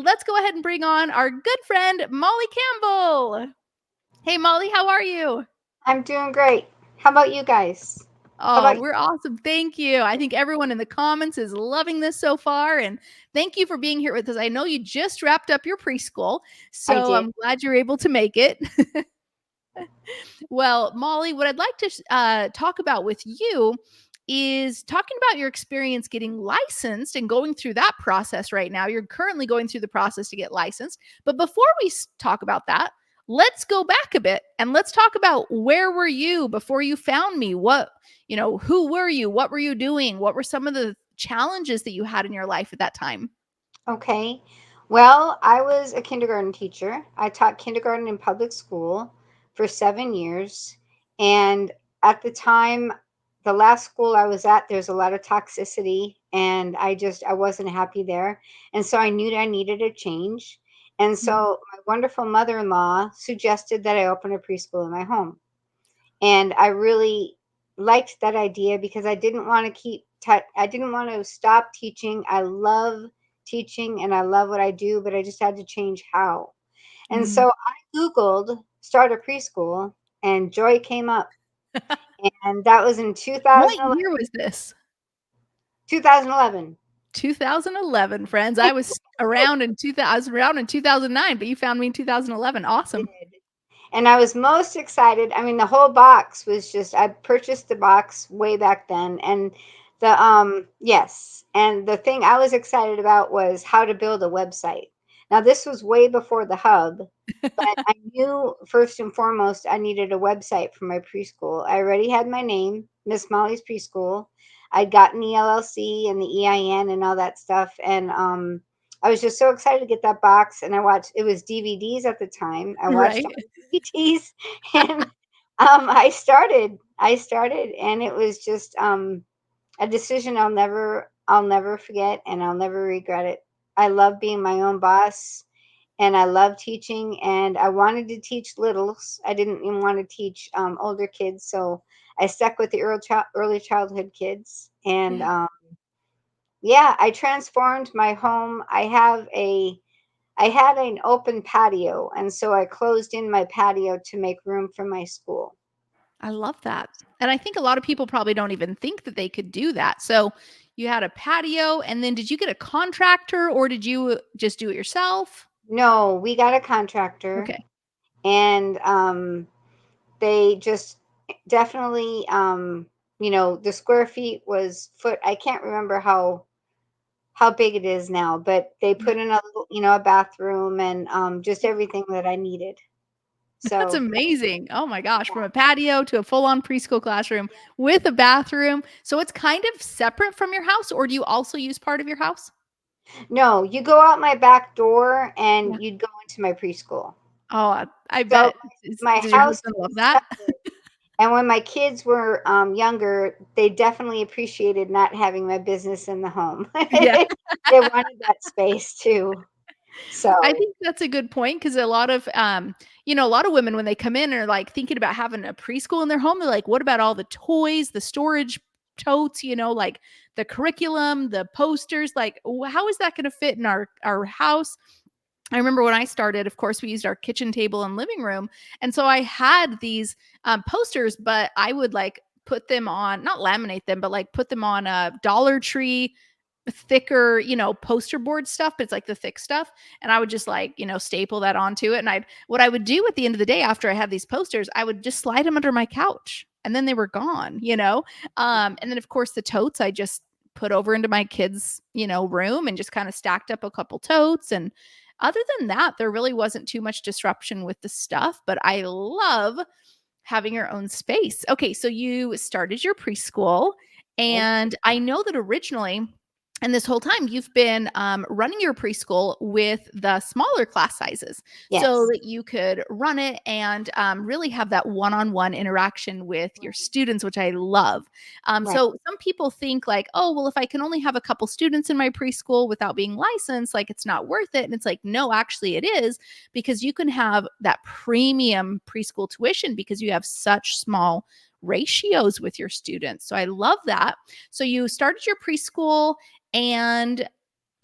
let's go ahead and bring on our good friend, Molly Campbell. Hey, Molly, how are you? I'm doing great. How about you guys? How Oh, about you? we're awesome. Thank you. I think everyone in the comments is loving this so far. And thank you for being here with us. I know you just wrapped up your preschool, I so did. I'm glad you're able to make it. Well, Molly, what I'd like to talk about with you is talking about your experience getting licensed and going through that process right now. You're currently going through the process to get licensed. But before we talk about that, let's go back a bit and let's talk about where were you before you found me? Who were you? What were you doing? What were some of the challenges that you had in your life at that time? Okay. Well, I was a kindergarten teacher. I taught kindergarten in public school for 7 years. And at the time, the last school I was at, there's a lot of toxicity, and I wasn't happy there. And so I knew that I needed a change. And Mhm. so my wonderful mother-in-law suggested that I open a preschool in my home. And I really liked that idea because I didn't want to stop teaching. I love teaching and I love what I do, but I just had to change how. And Mm. so I googled start a preschool, and Joy came up, and that was in What 2011. year was this? 2011. 2011, friends. I was around in 2000. I was around in 2009, but you found me in 2011. Awesome. And I was most excited. I mean, the whole box was just, I purchased the box way back then. And yes. And the thing I was excited about was how to build a website. Now, this was way before the hub, but I knew first and foremost I needed a website for my preschool. I already had my name, Miss Molly's Preschool. I'd gotten the LLC and the EIN and all that stuff. And I was just so excited to get that box. And I watched, it was DVDs at the time. I watched Right. all the DVDs, and I started, and it was just a decision I'll never forget, and I'll never regret it. I love being my own boss, and I love teaching, and I wanted to teach littles. I didn't even want to teach older kids, so I stuck with the early childhood kids. And Yeah. yeah, I transformed my home. I had an open patio, and so I closed in my patio to make room for my school. I love that. And I think a lot of people probably don't even think that they could do that. So you had a patio, and then did you get a contractor or did you just do it yourself? No, we got a contractor, Okay. and they just definitely the square feet was foot. I can't remember how big it is now, but they Yeah. put in a little, a bathroom, and just everything that I needed. That's So amazing. Oh my gosh. From a patio to a full on preschool classroom with a bathroom. So it's kind of separate from your house, or do you also use part of your house? no, you go out my back door Yeah. and you'd go into my preschool. Oh, I So bet. my Does your house husband love is that? separate. And when my kids were younger, they definitely appreciated not having my business in the home. Yeah. They wanted that space too. I So, think that's a good point because a lot of women when they come in are like thinking about having a preschool in their home, they're like, what about all the toys, the storage totes, like the curriculum, the posters, like how is that going to fit in our house? I remember when I started, of course, we used our kitchen table and living room. And so I had these posters, but I would like put them on, not laminate them, but like put them on a Dollar Tree thicker, poster board stuff, but it's like the thick stuff. And I would just like, staple that onto it. And what I would do at the end of the day after I had these posters, I would just slide them under my couch and then they were gone. And then of course the totes I just put over into my kids, room and just kind of stacked up a couple totes. And other than that, there really wasn't too much disruption with the stuff, but I love having your own space. Okay, so you started your preschool, yes, and I know that originally, and this whole time, you've been running your preschool with the smaller class sizes so yes, that you could run it and really have that one on one interaction with your students, which I love. right. So, some people think, like, oh, well, if I can only have a couple students in my preschool without being licensed, like, it's not worth it. And it's like, no, actually, it is because you can have that premium preschool tuition because you have such small ratios with your students. So I love that. So you started your preschool and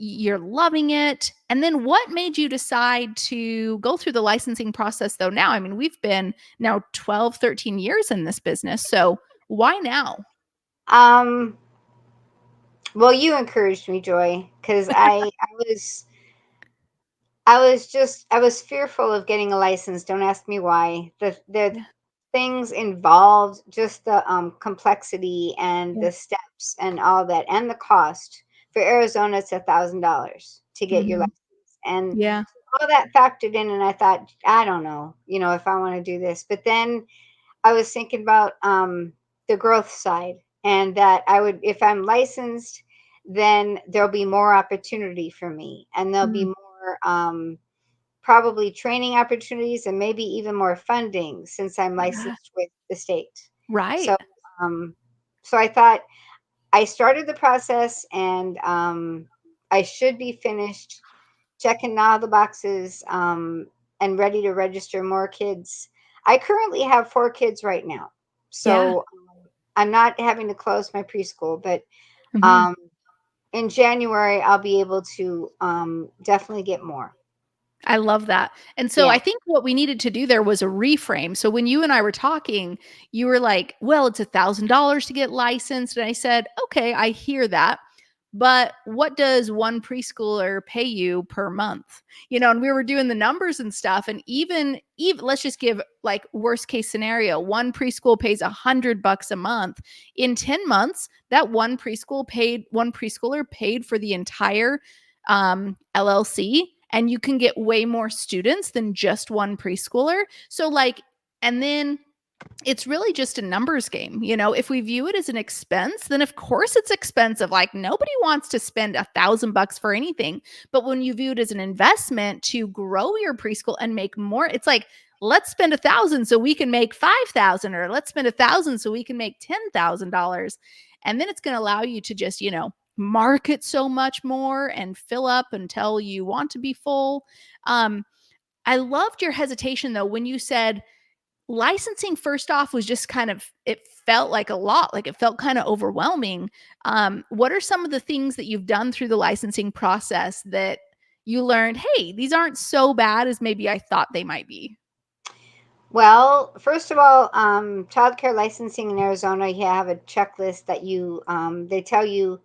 you're loving it. And then what made you decide to go through the licensing process though now? I mean, we've been now 12, 13 years in this business. So why now? Um, well, you encouraged me, Joy, because I was fearful of getting a license. Don't ask me why. The Yeah. things involved, just the complexity and Yeah. the steps and all that, and the cost. For Arizona, it's $1,000 to get your Mhm. license, and Yeah. all that factored in. And I thought, I don't know, if I want to do this. But then I was thinking about the growth side, and that I would, if I'm licensed, then there'll be more opportunity for me, and there'll be Mm. more probably training opportunities, and maybe even more funding since I'm Yeah. licensed with the state. Right. So, um, so I thought I started the process, and I should be finished checking all the boxes, and ready to register more kids. I currently have 4 kids right now, Yeah. so I'm not having to close my preschool, but Mhm. um, in January I'll be able to definitely get more. I love that. And so I Yeah. think what we needed to do there was a reframe. So when you and I were talking, you were like, well, it's $1,000 to get licensed. And I said, okay, I hear that. But what does one preschooler pay you per month? And we were doing the numbers and stuff. And even let's just give like worst case scenario, one preschool pays $100 a month. In 10 months, that one preschooler paid for the entire LLC, and you can get way more students than just one preschooler. So like, and then it's really just a numbers game. If we view it as an expense, then of course it's expensive. Like nobody wants to spend $1,000 for anything. But when you view it as an investment to grow your preschool and make more, it's like, let's spend 1,000 so we can make 5,000, or let's spend 1,000 so we can make $10,000. And then it's going to allow you to just, market so much more and fill up until you want to be full. Um, I loved your hesitation though when you said licensing first off was just kind of, it felt like a lot, like it felt kind of overwhelming. What are some of the things that you've done through the licensing process that you learned, hey, these aren't so bad as maybe I thought they might be? Well, first of all, childcare licensing in Arizona, you have a checklist that they tell you,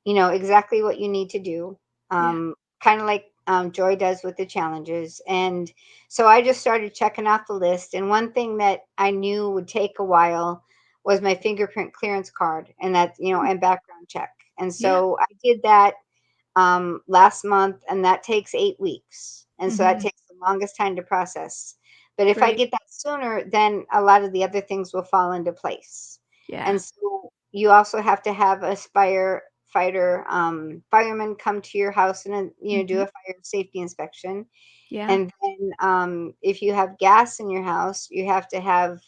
exactly what you need to do. Yeah. Kind of like Joy does with the challenges. And so I just started checking off the list. And one thing that I knew would take a while was my fingerprint clearance card, and that, and background check. And Yeah. so I did that last month, and that takes 8 weeks. And so that Hmm. takes the longest time to process. But if I Right. get that sooner, then a lot of the other things will fall into place. Yeah. And so you also have to have a fireman come to your house and do Hmm. a fire safety inspection. Yeah. And then if you have gas in your house, you have to have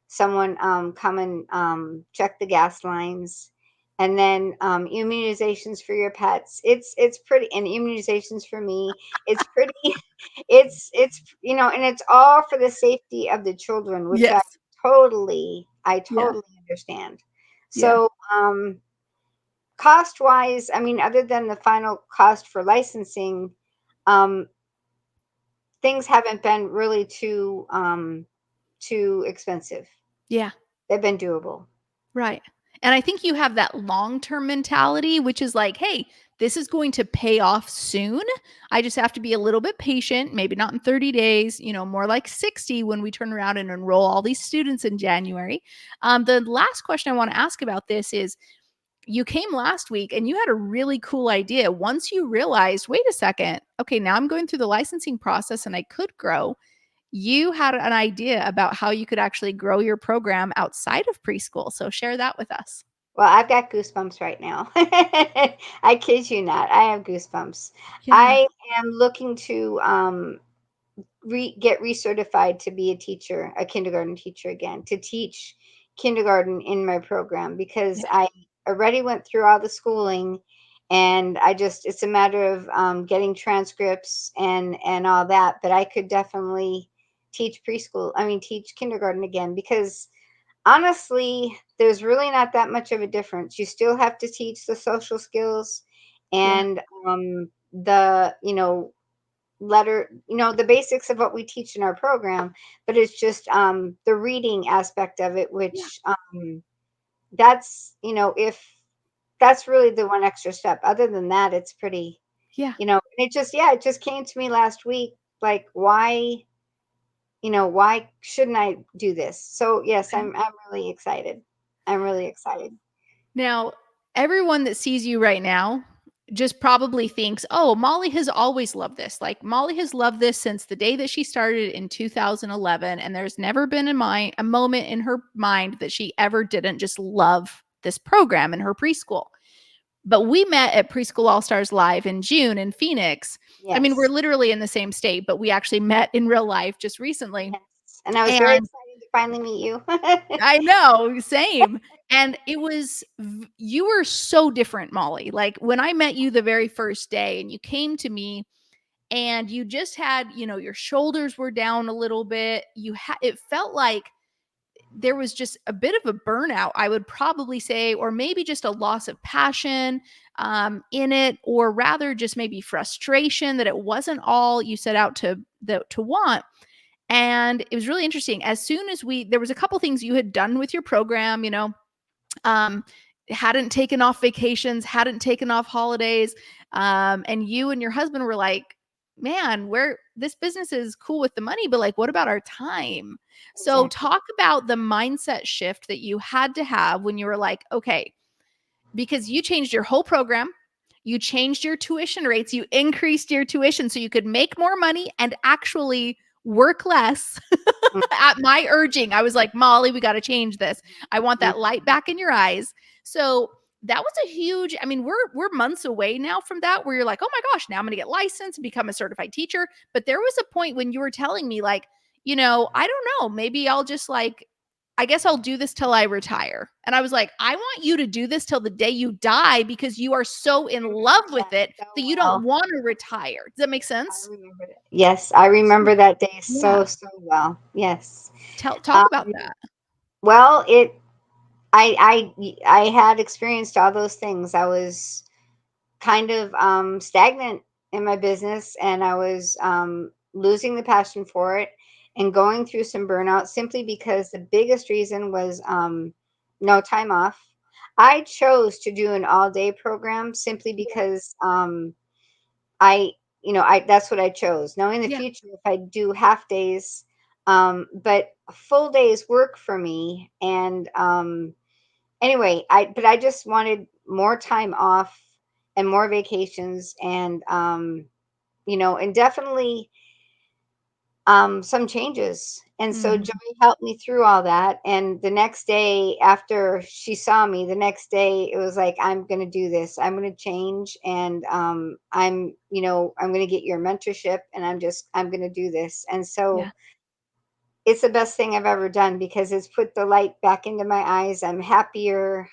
someone come and check the gas lines. And then immunizations for your pets. It's pretty, and immunizations for me. It's pretty. It's and it's all for the safety of the children, which Yes. I Yeah. totally understand. Yeah. So cost wise, I mean, other than the final cost for licensing, um, things haven't been really too expensive. Yeah. They've been doable. Right. And I think you have that long-term mentality, which is like, hey, this is going to pay off soon. I just have to be a little bit patient, maybe not in 30 days, more like 60 when we turn around and enroll all these students in January. The last question I want to ask about this is you came last week and you had a really cool idea. Once you realized, wait a second, okay, now I'm going through the licensing process and I could grow. You had an idea about how you could actually grow your program outside of preschool. So share that with us. Well, I've got goosebumps right now. I kid you not. I have goosebumps. Yeah. I am looking to get recertified to be a teacher, a kindergarten teacher again, to teach kindergarten in my program, because Yeah. I already went through all the schooling, and it's a matter of getting transcripts and all that. But I could definitely teach kindergarten again, because honestly, there's really not that much of a difference. You still have to teach the social skills, Yeah. and the letter, the basics of what we teach in our program, but it's just the reading aspect of it, Yeah. which that's, if that's really the one extra step. Other than that, it's pretty, Yeah. it just came to me last week, like, why shouldn't I do this? So yes, Okay. I'm really excited. I'm really excited. Now, everyone that sees you right now just probably thinks, oh, Molly has always loved this. Like, Molly has loved this since the day that she started in 2011. And there's never been a moment in her mind that she ever didn't just love this program in her preschool. But we met at Preschool All Stars Live in June in Phoenix. I mean, we're Yes. literally in the same state, but we actually met in real life just recently. Yes. And I was very And excited to finally meet you. I know, same. And you were so different, Molly. Like, when I met you the very first day and you came to me and you just had, your shoulders were down a little bit. It felt like there was just a bit of a burnout, I would probably say, or maybe just a loss of passion in it, or rather just maybe frustration that it wasn't all you set out to want. And it was really interesting. As soon as there was a couple things you had done with your program, um, hadn't taken off vacations, hadn't taken off holidays. And you and your husband were like, man, this business is cool with the money, but like, what about our time? So, Exactly. talk about the mindset shift that you had to have when you were like, okay, because you changed your whole program. You changed your tuition rates, you increased your tuition so you could make more money and actually work less. At my urging, I was like, Molly, we got to change this. I want Mhm. that light back in your eyes. So that was a huge, I mean, we're months away now from that where you're like, oh my gosh, now I'm going to get licensed and become a certified teacher. But there was a point when you were telling me, like, I don't know, maybe I'll just like, I guess I'll do this till I retire. And I was like, I want you to do this till the day you die because you are so in I love remember with that it so that you don't well. want to retire. Does that make I sense? remember that. Yes, I remember that day Yeah. so, so well. Yes. Talk Um, about that. well, I had experienced all those things. I was kind of stagnant in my business, and I was losing the passion for it and going through some burnout simply because the biggest reason was no time off. I chose to do an all day program simply Yeah. because I, I that's what I chose. Now in the Yeah. future, if I do half days, but full days work for me. And anyway, I just wanted more time off and more vacations, and and definitely some changes. And so Joy Mhm. helped me through all that. And the next day, after she saw me, the next day it was like, I'm going to do this. I'm going to change. And I'm going to get your mentorship, and I'm going to do this. And Yeah. so it's the best thing I've ever done because it's put the light back into my eyes. I'm happier.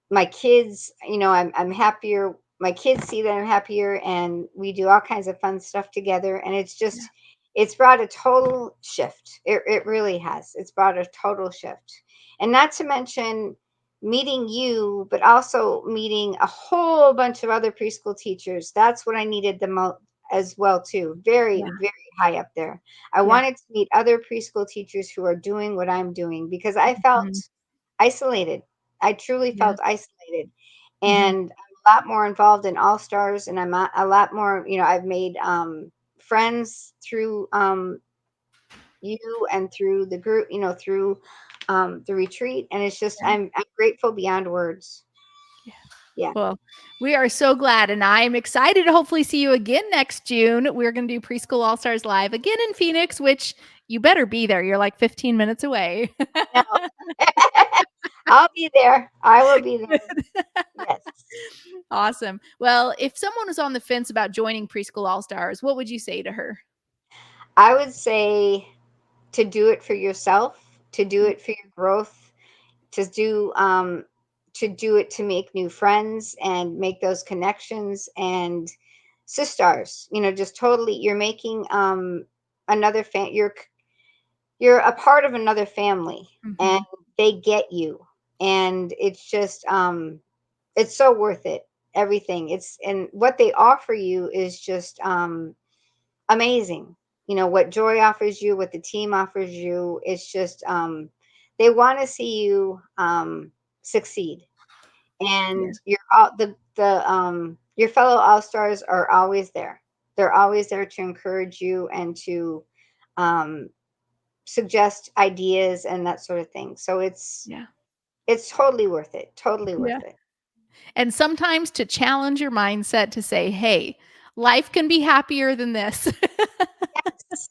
My kids, I'm happier. My kids see that I'm happier, and we do all kinds of fun stuff together. And Yeah. it's brought a total shift. It really has. It's brought a total shift. And not to mention meeting you, but also meeting a whole bunch of other preschool teachers. That's what I needed the most as well too. Very, Yeah. very high up there. I Yeah. wanted to meet other preschool teachers who are doing what I'm doing because I felt Mhm. isolated. I truly Yeah. felt isolated. Mhm. And I'm a lot more involved in All Stars, and I'm a lot more, I've made friends through you and through the group, through the retreat. And it's just, Yeah. I'm grateful beyond words. Yeah. Yeah. Well, we are so glad, and I'm excited to hopefully see you again next June. We're going to do Preschool All Stars Live again in Phoenix, which you better be there. You're like 15 minutes away. I know. I'll be there. I will be there. Yes. Awesome. Well, if someone was on the fence about joining Preschool All Stars, what would you say to her? I would say to do it for yourself, to do Yeah. it for your growth, to do it to make new friends and make those connections and sisters, just totally you're making another you're a part of another family, and Mhm. they get you, and it's just it's so worth it. everything. It's and what they offer you is just amazing. You know what Joy offers you, what the team offers you. It's just they want to see you succeed, Yeah. and your all the your fellow all stars are always there. They're always there to encourage you and to um, suggest ideas and that sort of thing. So Yeah. it's totally worth it. Totally Yeah. worth it. And sometimes to challenge your mindset to say, "Hey, life can be happier than this." Yes,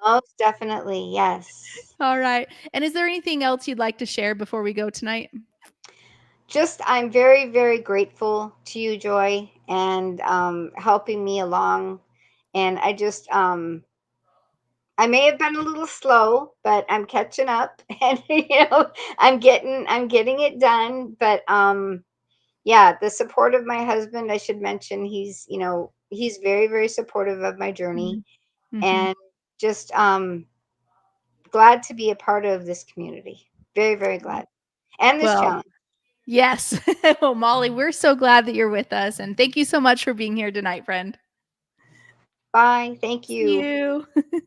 most definitely. Yes. All right. And is there anything else you'd like to share before we go tonight? Just I'm very, very grateful to you, Joy, and helping me along. And I may have been a little slow, but I'm catching up, and I'm getting it done. But yeah, the support of my husband, I should mention, he's very, very supportive of my journey, Mhm. Mhm. and just glad to be a part of this community. Very, very glad, and this Well, challenge. yes. Well, Molly, we're so glad that you're with us, and thank you so much for being here tonight, friend. Bye. Thank See you. you.